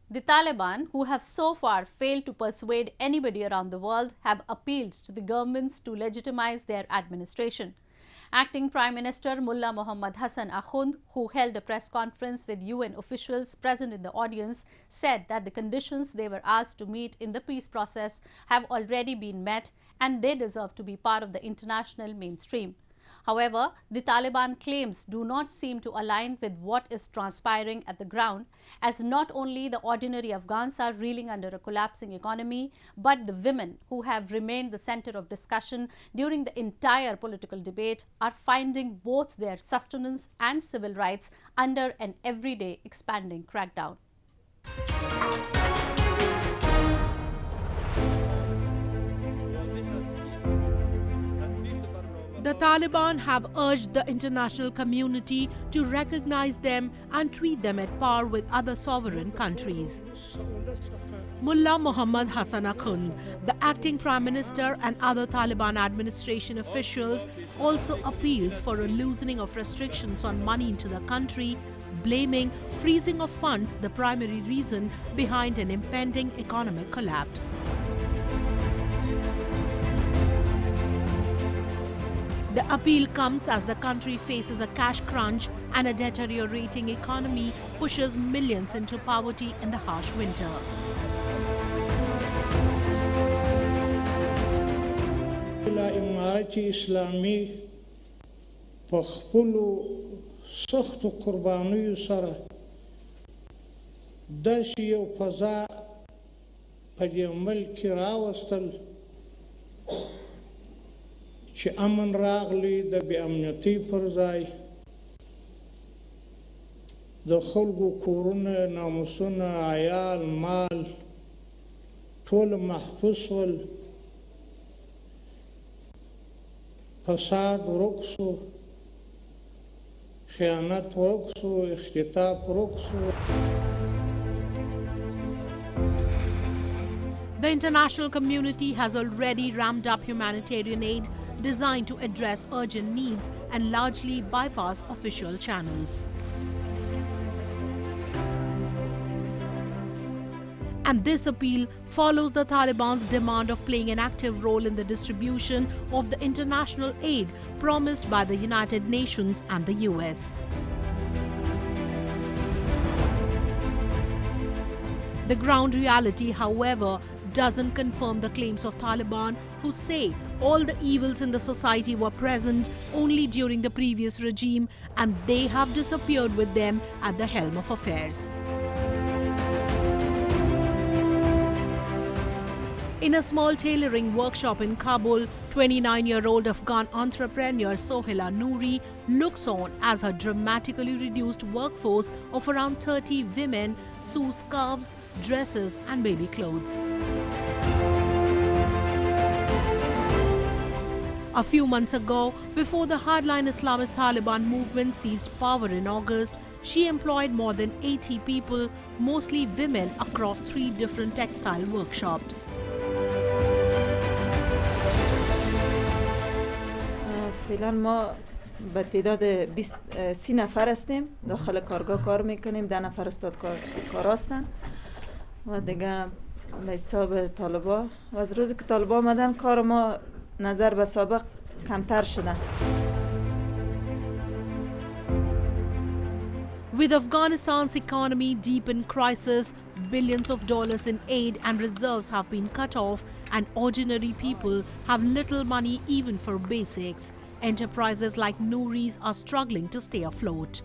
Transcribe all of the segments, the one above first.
The Taliban, who have so far failed to persuade anybody around the world, have appealed to the governments to legitimize their administration. Acting Prime Minister Mullah Mohammad Hasan Akhund, who held a press conference with UN officials present in the audience, said that the conditions they were asked to meet in the peace process have already been met and they deserve to be part of the international mainstream. However, the Taliban claims do not seem to align with what is transpiring at the ground, as not only the ordinary Afghans are reeling under a collapsing economy, but the women who have remained the center of discussion during the entire political debate are finding both their sustenance and civil rights under an everyday expanding crackdown. The Taliban have urged the international community to recognize them and treat them at par with other sovereign countries. Mullah Mohammad Hasan Akhund, the acting Prime Minister, and other Taliban administration officials also appealed for a loosening of restrictions on money into the country, blaming freezing of funds the primary reason behind an impending economic collapse. The appeal comes as the country faces a cash crunch and a deteriorating economy pushes millions into poverty in the harsh winter. چې امن راغلی د بې امنیتۍ پر ځای د خلکو کورونه ناموسونه عیال مال ټول محفوظ ول فساد ورک شو خیانت ورک شو اختطاف ورک شو. The international community has already ramped up humanitarian aid designed to address urgent needs and largely bypass official channels. And this appeal follows the Taliban's demand of playing an active role in the distribution of the international aid promised by the United Nations and the US. The ground reality, however, doesn't confirm the claims of Taliban, who say all the evils in the society were present only during the previous regime and they have disappeared with them at the helm of affairs. In a small tailoring workshop in Kabul, 29-year-old Afghan entrepreneur Sohaila Noori looks on as her dramatically reduced workforce of around 30 women sew scarves, dresses and baby clothes. A few months ago, before the hardline Islamist Taliban movement seized power in August, she employed more than 80 people, mostly women, across 3 different textile workshops. فعلا ما به تعداد 30 نفر هستیم داخل کارگاه کار میکنیم 10 نفر استاد کار هستن و دیگه به حساب طالبا و از روزی که طالبا آمدن کار ما نظر به سابق کمتر شده. With Afghanistan's economy deep in crisis, billions of dollars in aid and reserves have been cut off and ordinary people have little money even for basics. Enterprises like Noori's are struggling to stay afloat.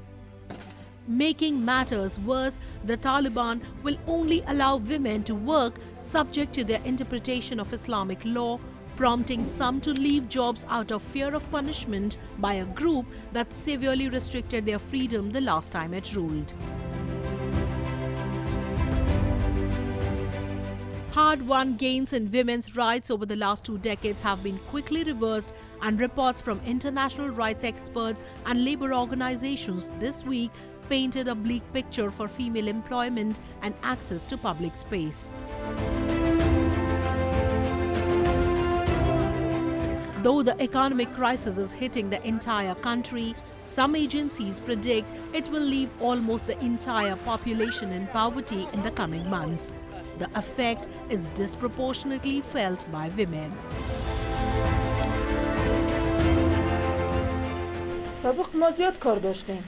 Making matters worse, the Taliban will only allow women to work subject to their interpretation of Islamic law, prompting some to leave jobs out of fear of punishment by a group that severely restricted their freedom the last time it ruled. Hard-won gains in women's rights over the last 2 decades have been quickly reversed, and reports from international rights experts and labor organizations this week painted a bleak picture for female employment and access to public space. Though the economic crisis is hitting the entire country, Some agencies predict it will leave almost the entire population in poverty in the coming months. The effect is disproportionately felt by women. سابق ما زیاد کار داشتیم،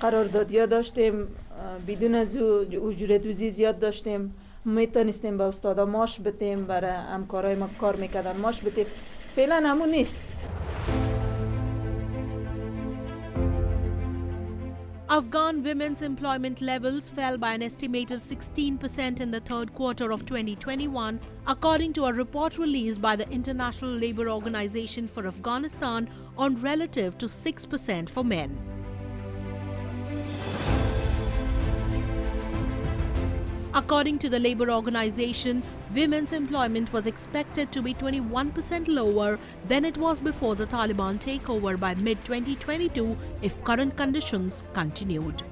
قراردادیا داشتیم، بدون از اجرت وزی زیاد داشتیم، میتونستیم به استادا ماش بدیم، برای همکارای ما کار میکردن ماش بدیم. فعلا همون نیست. Afghan women's employment levels fell by an estimated 16% in the third quarter of 2021, according to a report released by the International Labour Organization for Afghanistan, on relative to 6% for men. According to the Labour Organization, women's employment was expected to be 21% lower than it was before the Taliban takeover by mid-2022 if current conditions continued.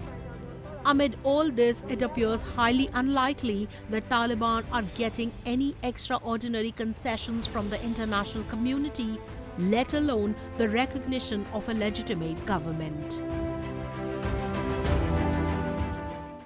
Amid all this, it appears highly unlikely that Taliban are getting any extraordinary concessions from the international community, let alone the recognition of a legitimate government.